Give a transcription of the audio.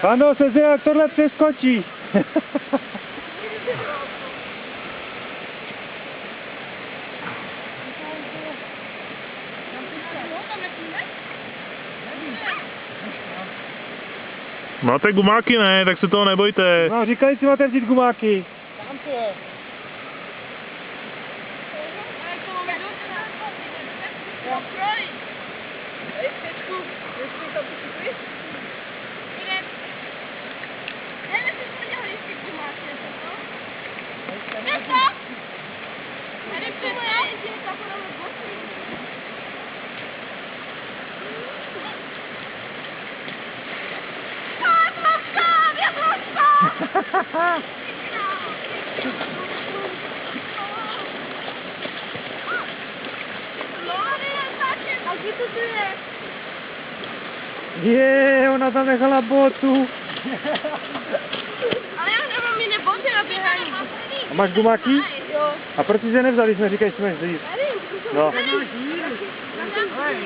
Ano, se jak tohle přeskočí. Máte gumáky, ne? Tak se toho nebojte. No, říkali si máte vzít gumáky. Tam to je. Je, ona tam nechala botu. Ale já nemám jiné boty na běhání. A máš gumáky? Jo. A proč jsi je nevzali, jsme říkali, jsme jít. No. Tady.